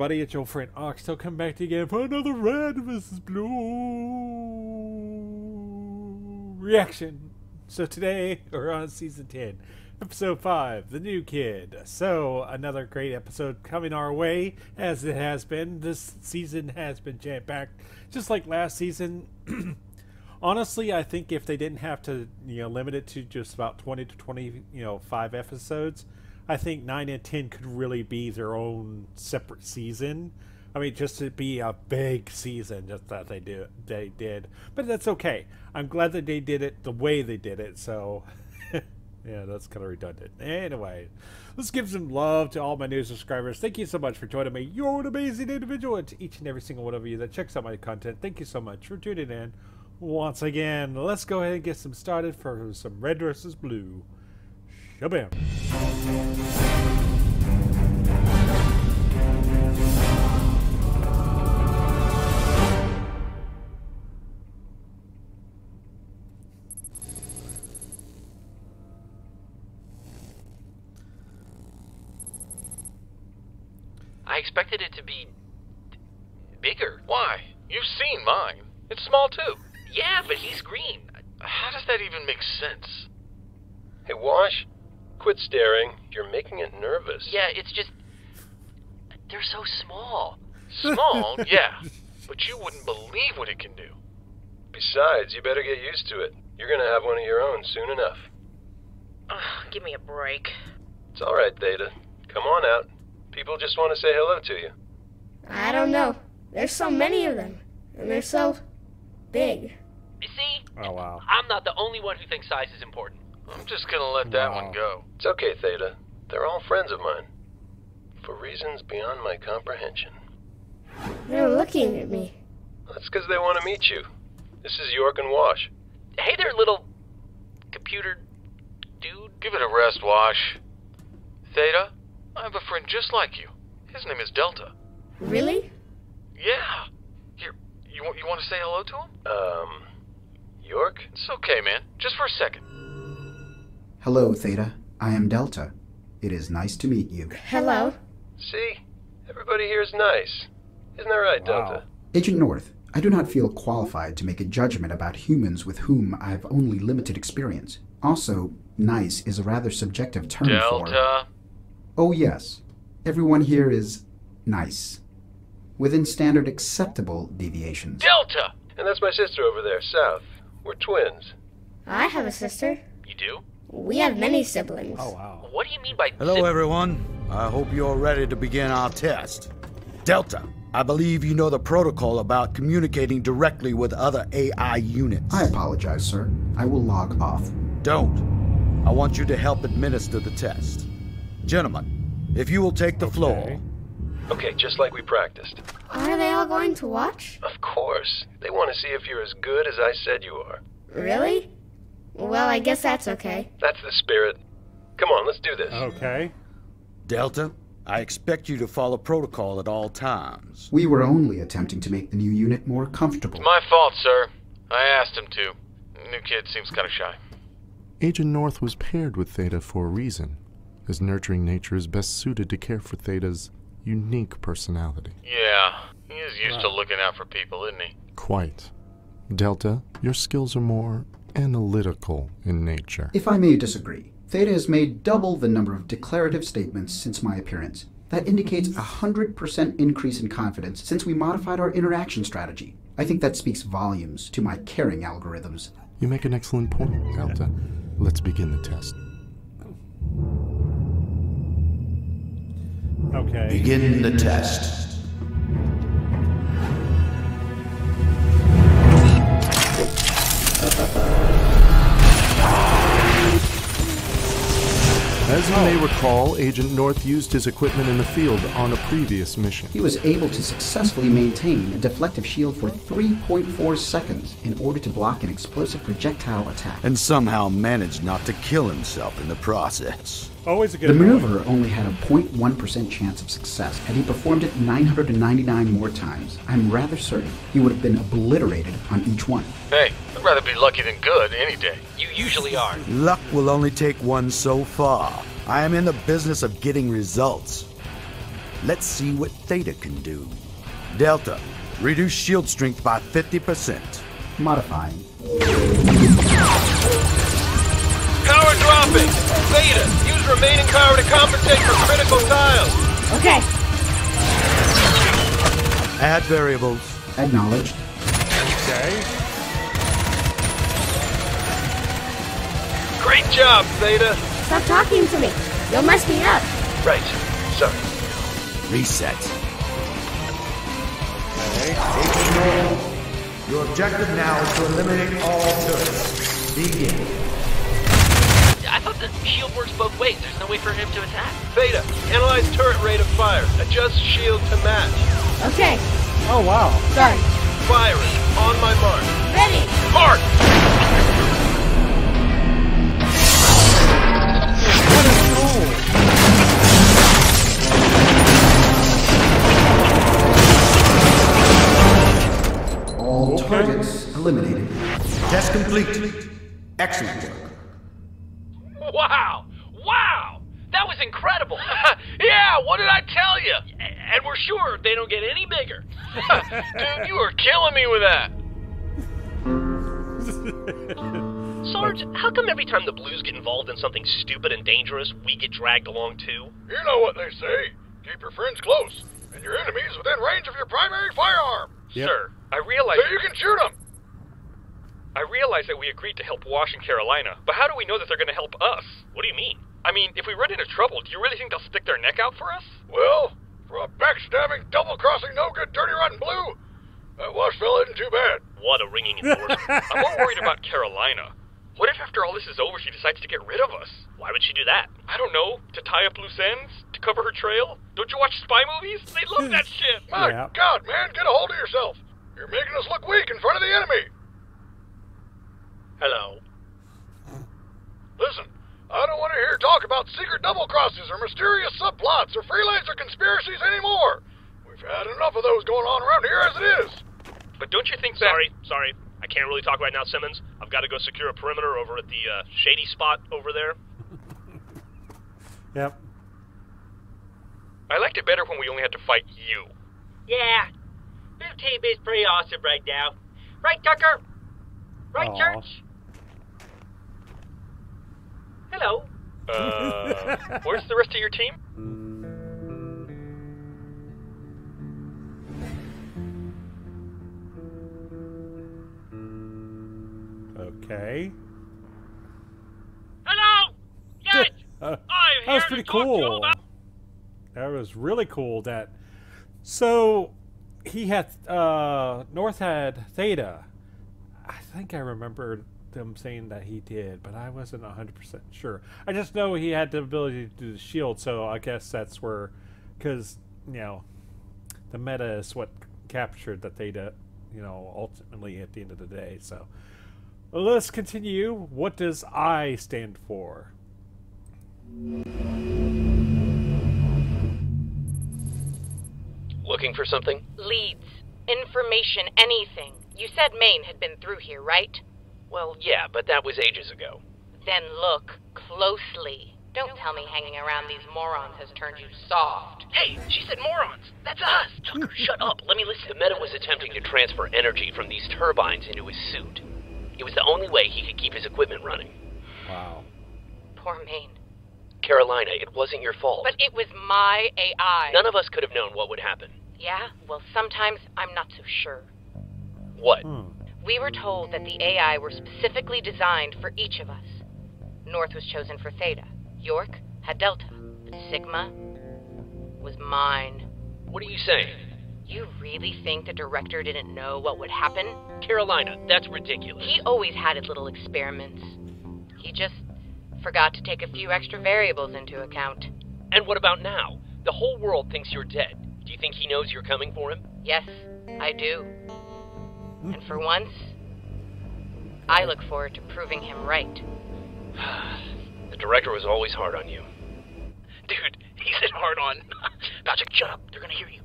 everybody? It's your friend Ox. Still coming back to you again for another Red vs. Blue reaction. So today we're on season 10, episode 5, The New Kid. So another great episode coming our way, as it has been. This season has been jam-packed, just like last season. Honestly, I think if they didn't have to, limit it to just about 20 to 25 episodes, I think 9 and 10 could really be their own separate season. I mean, just to be a big season, just that they did. But that's okay. I'm glad that they did it the way they did it, so yeah, that's kind of redundant. Anyway, let's give some love to all my new subscribers. Thank you so much for joining me. You're an amazing individual, and to each and every single one of you that checks out my content, thank you so much for tuning in. Once again, let's go ahead and get some started for some Red versus Blue. Shabam. I expected it to be bigger. Why? You've seen mine. It's small too. Yeah, but he's green. How does that even make sense? Hey, Wash, quit staring. You're making it nervous. Yeah, it's just... they're so small. Small? Yeah. But you wouldn't believe what it can do. Besides, you better get used to it. You're gonna have one of your own soon enough. Ugh, give me a break. It's alright, Theta. Come on out. People just want to say hello to you. I don't know. There's so many of them. And they're so big. You see? Oh, wow. I'm not the only one who thinks size is important. I'm just gonna let that Wow. one go. It's okay, Theta. They're all friends of mine. For reasons beyond my comprehension. They're looking at me. That's because they want to meet you. This is York and Wash. Hey there, little... computer... dude. Give it a rest, Wash. Theta, I have a friend just like you. His name is Delta. Really? Yeah. Here, you want to say hello to him? York? It's okay, man. Just for a second. Hello, Theta. I am Delta. It is nice to meet you. Hello. See? Everybody here is nice. Isn't that right, Wow. Delta? Agent North, I do not feel qualified to make a judgment about humans with whom I have only limited experience. Also, nice is a rather subjective term for... Delta? Oh, yes. Everyone here is nice. Within standard acceptable deviations. Delta! And that's my sister over there, South. We're twins. I have a sister. You do? We have many siblings. Oh, wow. What do you mean by... Hello, everyone. I hope you're ready to begin our test. Delta, I believe you know the protocol about communicating directly with other AI units. I apologize, sir. I will log off. Don't. I want you to help administer the test. Gentlemen, if you will take the floor. Okay, just like we practiced. Are they all going to watch? Of course. They want to see if you're as good as I said you are. Really? Well, I guess that's okay. That's the spirit. Come on, let's do this. Okay. Delta, I expect you to follow protocol at all times. We were only attempting to make the new unit more comfortable. It's my fault, sir. I asked him to. The new kid seems kind of shy. Agent North was paired with Theta for a reason. His nurturing nature is best suited to care for Theta's unique personality. Yeah, he is used to looking out for people, isn't he? Quite. Delta, your skills are more analytical in nature. If I may disagree, Theta has made double the number of declarative statements since my appearance. That indicates a 100% increase in confidence since we modified our interaction strategy. I think that speaks volumes to my caring algorithms. You make an excellent point, Delta. Let's begin the test. Okay. Begin the test. As you may recall, Agent North used his equipment in the field on a previous mission. He was able to successfully maintain a deflective shield for 3.4 seconds in order to block an explosive projectile attack. And somehow managed not to kill himself in the process. Always a good The point. maneuver only had a 0.1% chance of success, and he performed it 999 more times. I'm rather certain he would have been obliterated on each one. Hey, I'd rather be lucky than good any day. You usually are. Luck will only take one so far. I am in the business of getting results. Let's see what Theta can do. Delta, reduce shield strength by 50%. Modifying. Power dropping! Theta, use remaining power to compensate for critical tiles! Okay. Add variables. Acknowledged. Okay. Great job, Theta! Stop talking to me. You'll mess me up. Right. Sorry. Reset. Okay. Your objective now is to eliminate all turrets. Begin. I thought the shield works both ways. There's no way for him to attack. Theta, analyze turret rate of fire. Adjust shield to match. Okay. Oh, wow. Done. Firing. On my mark. Ready. Mark! All targets eliminated. Test complete. Excellent work. Wow! Wow! That was incredible! Yeah, what did I tell you? And we're sure they don't get any bigger. Dude, you were killing me with that. Sarge, how come every time the Blues get involved in something stupid and dangerous, we get dragged along too? You know what they say. Keep your friends close, and your enemies within range of your primary firearm. Yep. Sir, I realize So you can shoot them. that we agreed to help Wash and Carolina, but how do we know that they're going to help us? What do you mean? I mean, if we run into trouble, do you really think they'll stick their neck out for us? Well, for a backstabbing, double-crossing, no-good, dirty, rotten blue, that Wash fella isn't too bad. What a ringing endorsement. I'm more worried about Carolina. What if after all this is over, she decides to get rid of us? Why would she do that? I don't know. To tie up loose ends? To cover her trail? Don't you watch spy movies? They love that shit. My Yeah. God, man, get a hold of yourself. You're making us look weak in front of the enemy. Hello. Listen, I don't want to hear talk about secret double crosses or mysterious subplots or freelancer conspiracies anymore. We've had enough of those going on around here as it is. But don't you think that... Sorry. I can't really talk right now, Simmons. I've got to go secure a perimeter over at the shady spot over there. Yep. I liked it better when we only had to fight you. Yeah. This team is pretty awesome right now. Right, Tucker? Right, Aw. Church? Hello. Where's the rest of your team? Okay. Hello! Yes! That I'm was here pretty to talk to you cool. about... That was really cool. So he had North had Theta. I think I remember them saying that he did, but I wasn't 100% sure. I just know he had the ability to do the shield, so I guess that's where, because the meta is what captured the Theta, ultimately at the end of the day. So let's continue. What does I stand for? Looking for something? Leads. Information, anything. You said Maine had been through here, right? Well, yeah, but that was ages ago. Then look closely. Don't tell me hanging around these morons has turned you soft. Hey, she said morons. That's us. Tucker, shut up. Let me listen. The Meta was attempting to transfer energy from these turbines into his suit. It was the only way he could keep his equipment running. Wow. Poor Maine. Carolina, it wasn't your fault. But it was my AI. None of us could have known what would happen. Yeah? Well, sometimes I'm not so sure. What? We were told that the AI were specifically designed for each of us. North was chosen for Theta. York had Delta. But Sigma was mine. What are you saying? You really think the director didn't know what would happen? Carolina, that's ridiculous. He always had his little experiments. He just forgot to take a few extra variables into account. And what about now? The whole world thinks you're dead. Do you think he knows you're coming for him? Yes, I do. And for once, I look forward to proving him right. The director was always hard on you. Dude, he said hard on. Patrick, shut up. They're gonna hear you.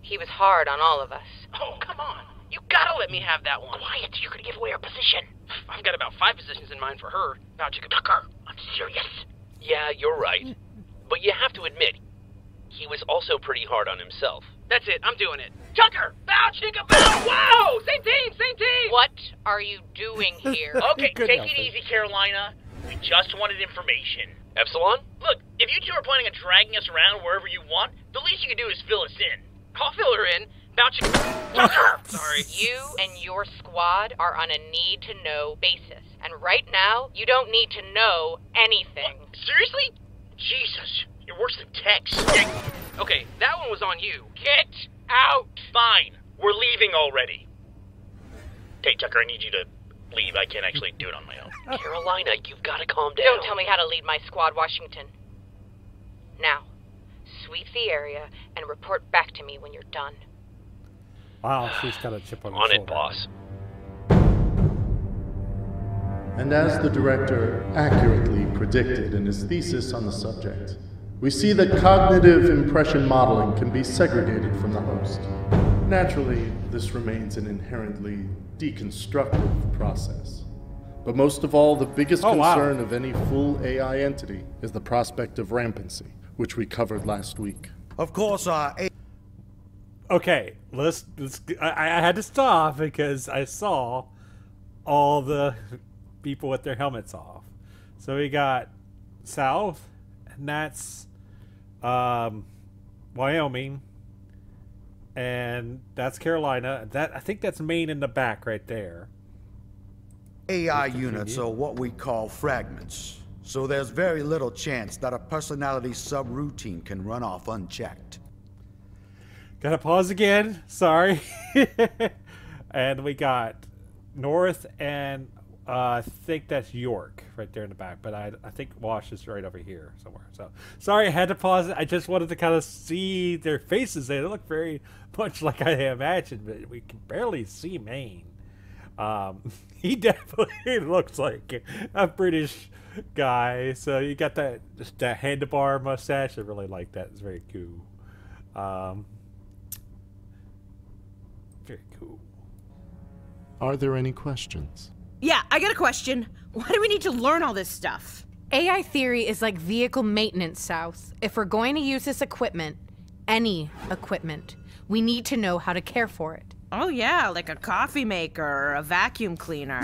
He was hard on all of us. Oh, come on. You gotta let me have that one. Quiet, you're gonna give away our position. I've got about 5 positions in mind for her. Now, Tucker, I'm serious. Yeah, you're right. But you have to admit, he was also pretty hard on himself. That's it, I'm doing it. Tucker! Bow, chicka, bow! Whoa! Same team! What are you doing here? Okay, take it easy, Carolina. We just wanted information. Epsilon? Look, if you two are planning on dragging us around wherever you want, the least you can do is fill us in. I'll fill her in. Bow, chicka... Tucker! Sorry. You and your squad are on a need-to-know basis. And right now, you don't need to know anything. What? Seriously? Jesus, you're worse than Tex. Okay, that one was on you. Get out! Fine, we're leaving already. Hey, Tucker, I need you to leave. I can't actually do it on my own. Carolina, you've got to calm down. Don't tell me how to lead my squad, Washington. Now, sweep the area and report back to me when you're done. Wow, she's got a chip on her On shoulder. it, boss. And as the director accurately predicted in his thesis on the subject, we see that cognitive impression modeling can be segregated from the host. Naturally, this remains an inherently deconstructive process. But most of all, the biggest concern of any full AI entity is the prospect of rampancy, which we covered last week. Of course, Okay, I had to stop because I saw all the people with their helmets off. So we got South, and that's Wyoming, and that's Carolina. I think that's Maine in the back right there. AI units are what we call fragments, so there's very little chance that a personality subroutine can run off unchecked. Gotta pause again. Sorry. And we got North and I think that's York right there in the back, but I think Wash is right over here somewhere. So sorry, I had to pause it. I just wanted to kind of see their faces. They look very much like I imagined, but we can barely see Maine. He definitely looks like a British guy. So you got that handlebar mustache. I really like that. It's very cool. Very cool. Are there any questions? Yeah, I got a question. Why do we need to learn all this stuff? AI theory is like vehicle maintenance, South. If we're going to use this equipment, any equipment, we need to know how to care for it. Oh yeah, like a coffee maker or a vacuum cleaner.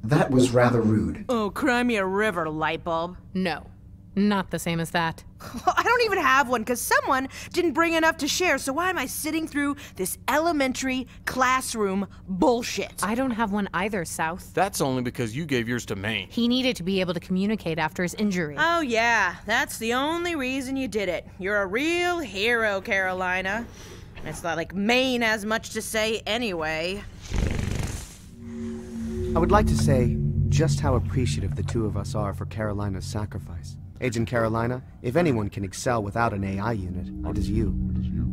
That was rather rude. Oh, cry me a river, light bulb. No, not the same as that. I don't even have one because someone didn't bring enough to share, so why am I sitting through this elementary classroom bullshit? I don't have one either, South. That's only because you gave yours to Maine. He needed to be able to communicate after his injury. Oh yeah, that's the only reason you did it. You're a real hero, Carolina. It's not like Maine has much to say anyway. I would like to say just how appreciative the two of us are for Carolina's sacrifice. Agent Carolina, if anyone can excel without an AI unit, it is you.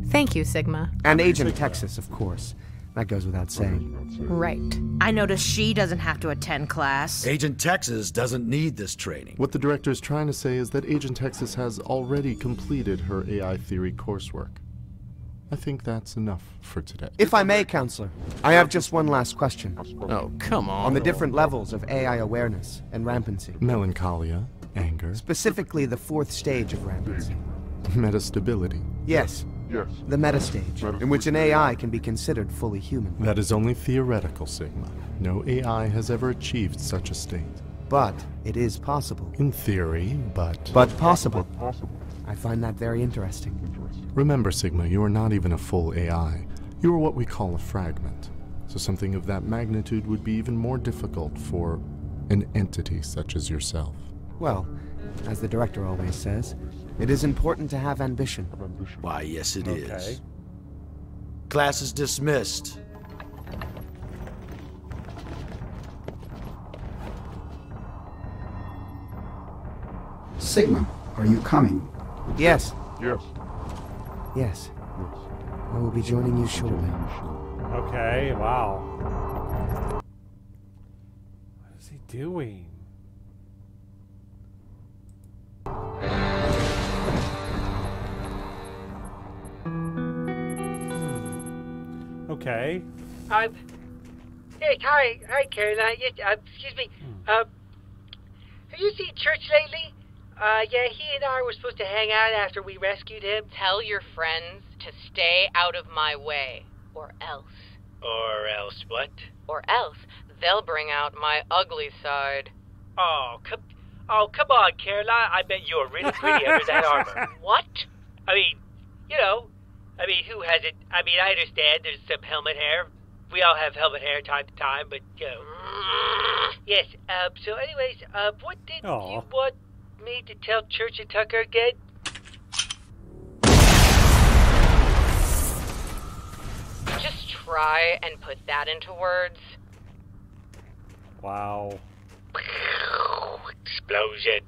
Thank you, Sigma. And Agent Texas, of course. That goes without saying. Right. I noticed she doesn't have to attend class. Agent Texas doesn't need this training. What the director is trying to say is that Agent Texas has already completed her AI theory coursework. I think that's enough for today. If I may, Counselor, I have just one last question. Oh, come on. On the different levels of AI awareness and rampancy. Melancholia, anger. Specifically the fourth stage of rampancy. Metastability. Yes. Yes. The meta stage, in which an AI can be considered fully human. That is only theoretical, Sigma. No AI has ever achieved such a state. But it is possible. In theory, but... But possible. I find that very interesting. Remember, Sigma, you are not even a full AI. You are what we call a fragment. So something of that magnitude would be even more difficult for an entity such as yourself. Well, as the director always says, it is important to have ambition. Why, yes it is. Class is dismissed. Sigma, are you coming? Yes. Yes. Yes. I will be joining you shortly. Okay, wow. What is he doing? Okay. Hey, hi, Caroline. Yes, excuse me. Have you seen church lately? Yeah, he and I were supposed to hang out after we rescued him. Tell your friends to stay out of my way, or else. Or else what? Or else they'll bring out my ugly side. Oh, come on, Caroline. I bet you're really pretty under that armor. What? I mean, who hasn't? I mean, I understand there's some helmet hair. We all have helmet hair time to time, but, Yes, so anyways, what did you want me to tell Church and Tucker again? Just try and put that into words. Wow. Explosion.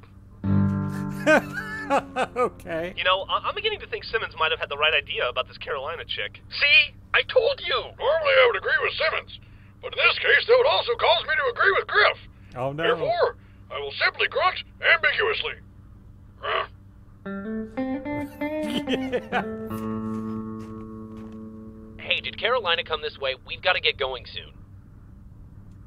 Okay. You know, I'm beginning to think Simmons might have had the right idea about this Carolina chick. See? I told you! Normally I would agree with Simmons, but in this case that would also cause me to agree with Griff. Oh no. Therefore, I will simply grunt ambiguously. Hey, did Carolina come this way? We've got to get going soon.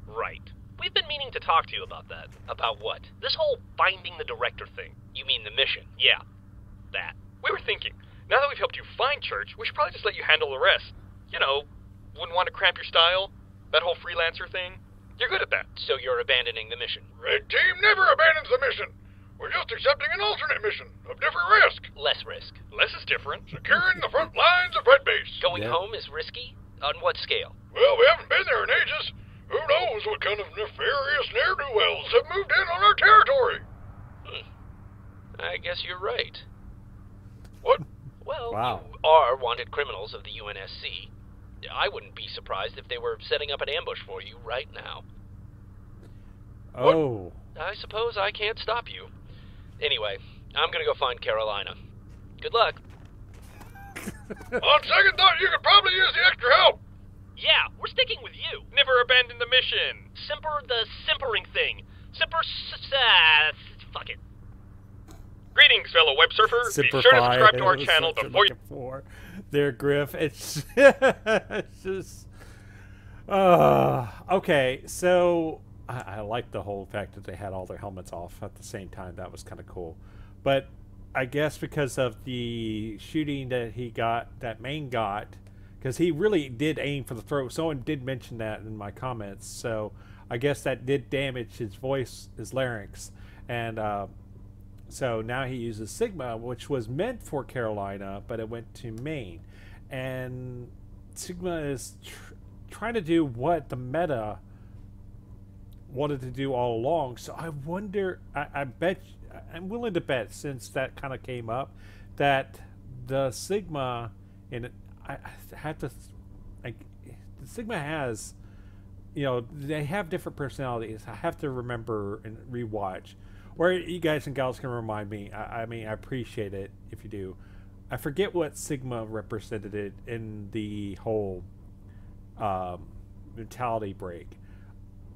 Right. We've been meaning to talk to you about that. About what? This whole finding the director thing. You mean the mission? Yeah. That. We were thinking, now that we've helped you find Church, we should probably just let you handle the rest. You know, wouldn't want to cramp your style. That whole freelancer thing. You're good at that. So you're abandoning the mission? Red Team never abandons the mission. We're just accepting an alternate mission of different risk. Less risk. Less is different. Securing the front lines of Red Base. Going home is risky? On what scale? Well, we haven't been there in ages. Who knows what kind of nefarious ne'er-do-wells have moved in on our territory? I guess you're right. What? Well, wow. You are wanted criminals of the UNSC. I wouldn't be surprised if they were setting up an ambush for you right now. Oh. I suppose I can't stop you. Anyway, I'm gonna go find Carolina. Good luck. On second thought, you could probably use the extra help. Yeah, we're sticking with you. Never abandon the mission. Simper the simpering thing. Fuck it. Greetings, fellow web surfer. Be sure to subscribe to our channel before you... There, Griff. It's just... okay, so... I like the whole fact that they had all their helmets off at the same time. That was kind of cool. But I guess because of the shooting that he got, that Maine got, because he really did aim for the throat. Someone did mention that in my comments. So I guess that did damage his voice, his larynx. And so now he uses Sigma, which was meant for Carolina, but it went to Maine. And Sigma is trying to do what the meta wanted to do all along. So I wonder, I bet, I'm willing to bet, since that kind of came up, that the Sigma, and I have to, the Sigma has, you know, they have different personalities. I have to remember and rewatch, or you guys and gals can remind me. I mean, I appreciate it if you do. I forget what Sigma represented in the whole mentality break.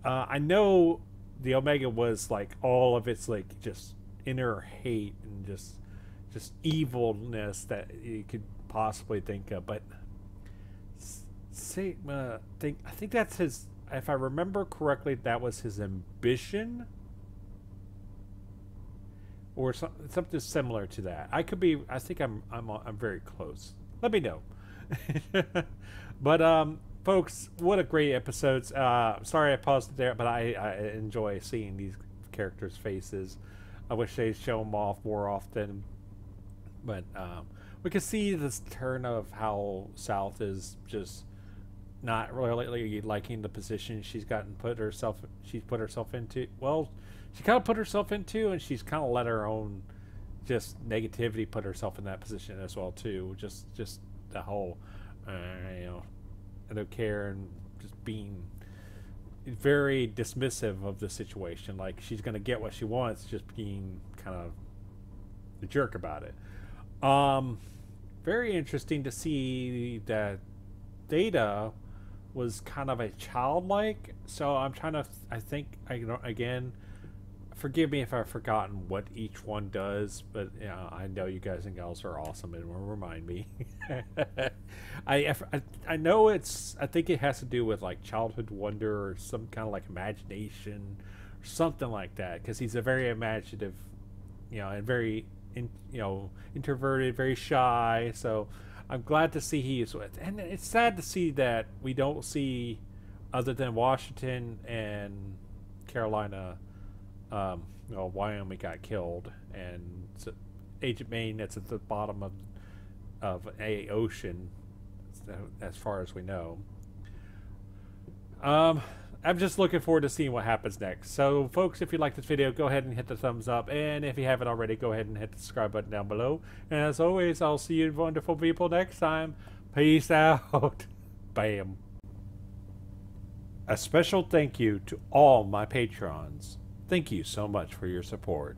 I know the Omega was like all of its like just inner hate and just evilness that you could possibly think of, but Sigma, I think that's his. If I remember correctly, that was his ambition, or something similar to that. I could be. I think I'm very close. Let me know. But folks, what a great episode. Sorry I paused it there, but I enjoy seeing these characters' faces. I wish they'd show them off more often. But we can see this turn of how South is just not really liking the position she's put herself into. Well, she kind of put herself into, and she's kind of let her own just negativity put herself in that position as well too. Just the whole, you know, I don't care, and just being very dismissive of the situation, like she's gonna get what she wants, just being kind of a jerk about it. Very interesting to see that Theta was kind of a childlike. So I'm trying to, I think, again, forgive me if I've forgotten what each one does, but you know, I know you guys and gals are awesome and will remind me. I know I think it has to do with like childhood wonder or some kind of like imagination or something like that, because he's a very imaginative and very, introverted, very shy. So I'm glad to see he is with. And it's sad to see that we don't see, other than Washington and Carolina, Wyoming got killed, and so Agent Maine that's at the bottom of a ocean, as far as we know. I'm just looking forward to seeing what happens next. So, folks, if you like this video, go ahead and hit the thumbs up. And if you haven't already, go ahead and hit the subscribe button down below. And as always, I'll see you wonderful people next time. Peace out. Bam. A special thank you to all my patrons. Thank you so much for your support.